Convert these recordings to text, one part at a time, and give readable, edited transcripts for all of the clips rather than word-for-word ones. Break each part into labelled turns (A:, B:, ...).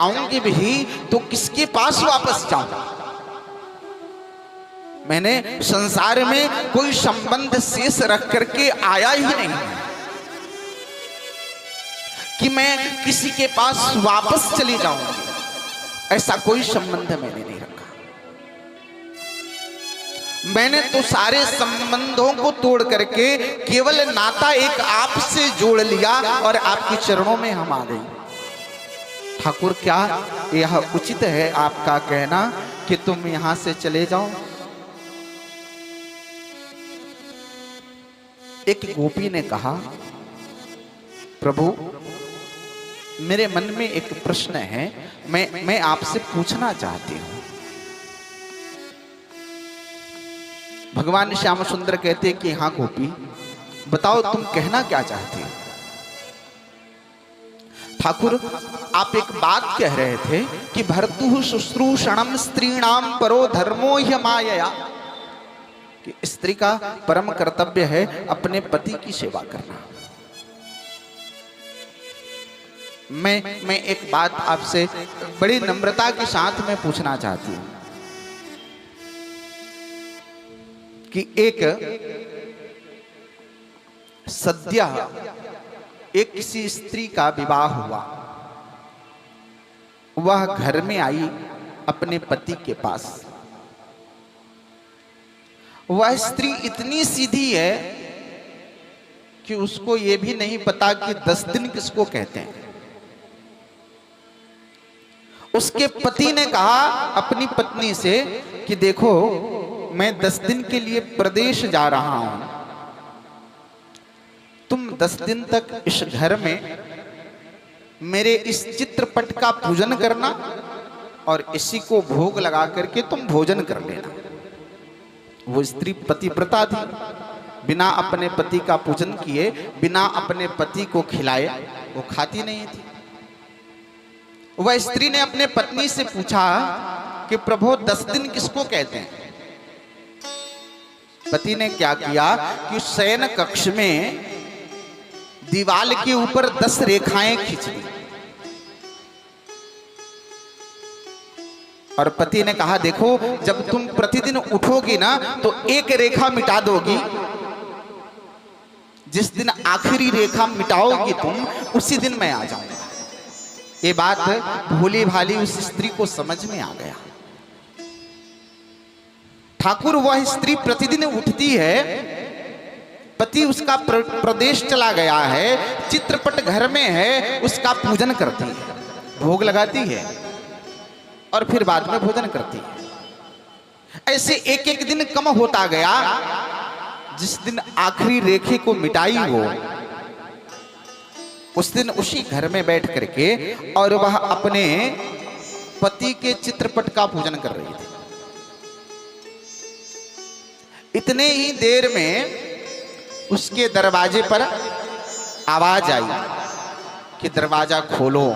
A: आऊंगी भी तो किसके पास वापस जाऊं? मैंने संसार में कोई संबंध शेष रख करके आया ही नहीं कि मैं किसी के पास वापस चली जाऊं। ऐसा कोई संबंध मैंने नहीं रखा। मैंने तो सारे संबंधों को तोड़ करके केवल नाता एक आपसे जोड़ लिया और आपके चरणों में हम आ गए। ठाकुर, क्या यह उचित है आपका कहना कि तुम यहां से चले जाओ? एक गोपी ने कहा, प्रभु मेरे मन में एक प्रश्न है, मैं आपसे पूछना चाहती हूं। भगवान श्याम सुंदर कहते कि हाँ गोपी, बताओ तुम कहना क्या चाहती हो? ठाकुर, आप एक बात कह रहे थे कि भर्तुः शुश्रूषणम स्त्रीणाम परो धर्मो ह्यमायया, कि स्त्री का परम कर्तव्य है अपने पति की सेवा करना। मैं एक बात आपसे बड़ी नम्रता के साथ में पूछना चाहती हूं कि एक सद्य एक किसी स्त्री का विवाह हुआ, वह घर में आई अपने पति के पास। वह स्त्री इतनी सीधी है कि उसको यह भी नहीं पता कि 10 दिन किसको कहते हैं। उसके पति ने कहा अपनी पत्नी से कि देखो, मैं 10 दिन के लिए प्रदेश जा रहा हूं, तुम 10 दिन तक इस घर में मेरे इस चित्रपट का पूजन करना और इसी को भोग लगा करके तुम भोजन कर लेना। वो स्त्री पतिव्रता थी, बिना अपने पति का पूजन किए, बिना अपने पति को खिलाए वो खाती नहीं थी। वह स्त्री ने अपने पत्नी से पूछा कि प्रभु 10 दिन किसको कहते हैं? पति ने क्या किया कि शयन कक्ष में दीवाल के ऊपर 10 रेखाएं खींच दी और पति ने कहा, देखो जब तुम प्रतिदिन उठोगी ना तो एक रेखा मिटा दोगी, जिस दिन आखिरी रेखा मिटाओगी तुम, उसी दिन मैं आ जाऊंगा। ये बात भोली भाली उस स्त्री को समझ में आ गया। ठाकुर, वह स्त्री प्रतिदिन उठती है, पति उसका प्रदेश चला गया है, चित्रपट घर में है, उसका पूजन करती है, भोग लगाती है और फिर बाद में भोजन करती है। ऐसे एक एक दिन कम होता गया। जिस दिन आखिरी रेखे को मिटाई वो, उस दिन उसी घर में बैठ करके और वह अपने पति के चित्रपट का पूजन कर रही थी। इतने ही देर में उसके दरवाजे पर आवाज आई कि दरवाजा खोलो।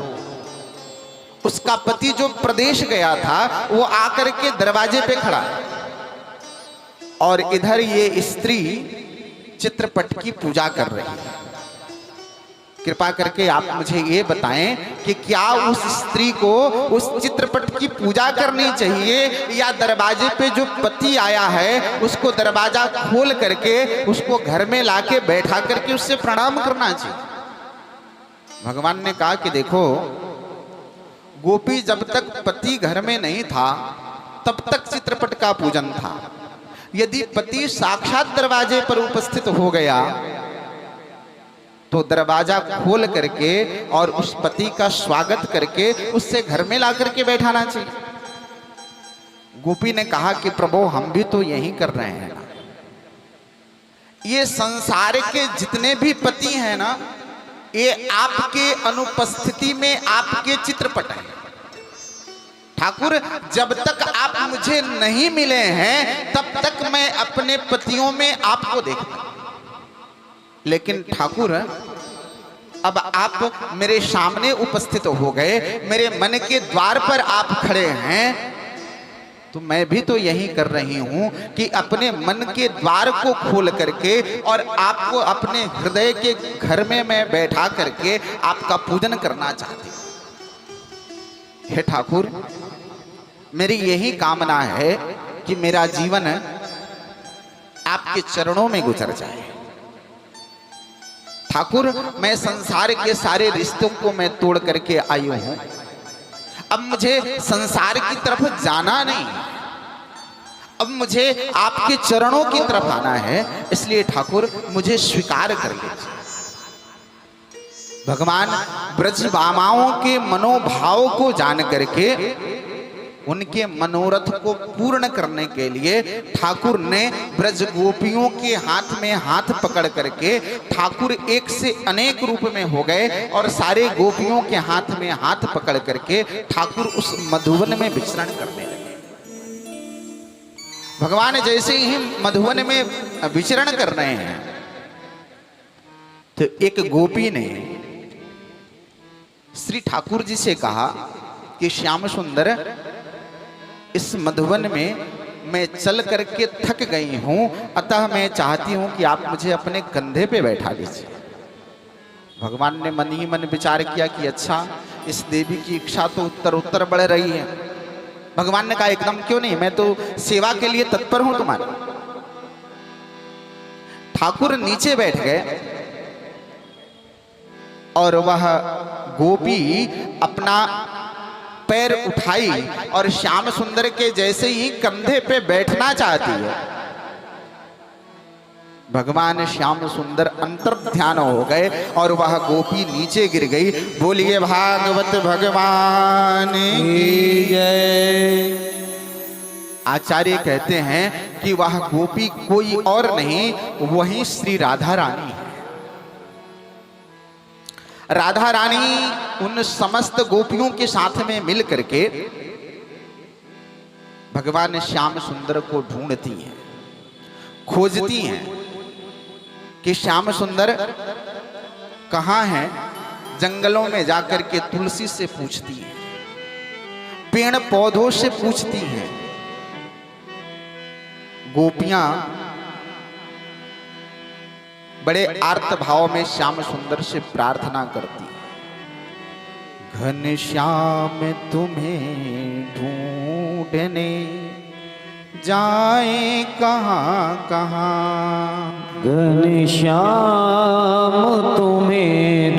A: उसका पति जो प्रदेश गया था वो आकर के दरवाजे पे खड़ा और इधर ये स्त्री चित्रपट की पूजा कर रही है। कृपा करके आप मुझे ये बताएं कि क्या उस स्त्री को उस चित्रपट की पूजा करनी चाहिए या दरवाजे पे जो पति आया है उसको दरवाजा खोल करके उसको घर में लाके बैठा करके उससे प्रणाम करना चाहिए? भगवान ने कहा कि देखो गोपी, जब तक पति घर में नहीं था तब तक चित्रपट का पूजन था। यदि पति साक्षात दरवाजे पर उपस्थित हो गया तो दरवाजा खोल करके और उस पति का स्वागत करके उससे घर में ला करके बैठाना चाहिए। गोपी ने कहा कि प्रभु, हम भी तो यही कर रहे हैं ना। ये संसार के जितने भी पति हैं ना, ये आपके अनुपस्थिति में आपके चित्रपट हैं। ठाकुर, जब तक आप मुझे नहीं मिले हैं तब तक मैं अपने पतियों में आपको देखता हूं। लेकिन ठाकुर, अब आप मेरे सामने उपस्थित हो गए, मेरे मन के द्वार पर आप खड़े हैं, तो मैं भी तो यही कर रही हूं कि अपने मन के द्वार को खोल करके और आपको अपने हृदय के घर में मैं बैठा करके आपका पूजन करना चाहती हूं। हे ठाकुर, मेरी यही कामना है कि मेरा जीवन आपके चरणों में गुजर जाए। ठाकुर, मैं संसार के सारे रिश्तों को मैं तोड़ करके आई हूं, अब मुझे संसार की तरफ जाना नहीं, अब मुझे आपके चरणों की तरफ आना है, इसलिए ठाकुर मुझे स्वीकार कर लीजिए। भगवान ब्रजबामाओं के मनोभाव को जान करके उनके मनोरथ को पूर्ण करने के लिए ठाकुर ने ब्रज गोपियों के हाथ में हाथ पकड़ करके ठाकुर एक से अनेक रूप में हो गए और सारे गोपियों के हाथ में हाथ पकड़ करके ठाकुर उस मधुवन में विचरण करने लगे। भगवान जैसे ही मधुवन में विचरण कर रहे हैं तो एक गोपी ने श्री ठाकुर जी से कहा कि श्याम सुंदर, इस मधुवन में मैं चल करके थक गई हूं, अतः मैं चाहती हूं कि आप मुझे अपने कंधे पे बैठा लीजिए। भगवान ने मन ही मन विचार किया कि अच्छा, इस देवी की इच्छा तो उत्तर उत्तर बढ़ रही है। भगवान ने कहा एकदम क्यों नहीं, मैं तो सेवा के लिए तत्पर हूं तुम्हारे। ठाकुर नीचे बैठ गए और वह गोपी अपना पैर उठाई और श्याम सुंदर के जैसे ही कंधे पे बैठना चाहती है, भगवान श्याम सुंदर अंतर्ध्यान हो गए और वह गोपी नीचे गिर गई। बोलिए भागवत भगवान की जय। आचार्य कहते हैं कि वह गोपी कोई और नहीं, वही श्री राधा रानी है। राधा रानी उन समस्त गोपियों के साथ में मिल करके भगवान श्याम सुंदर को ढूंढती हैं, खोजती हैं कि श्याम सुंदर कहाँ हैं। जंगलों में जाकर के तुलसी से पूछती हैं, पेड़ पौधों से पूछती हैं। गोपियां बड़े आर्त भाव में श्याम सुंदर से प्रार्थना करती, घन श्याम तुम्हें ढूंढने जाए कहाँ कहाँ,
B: घन श्याम तुम्हें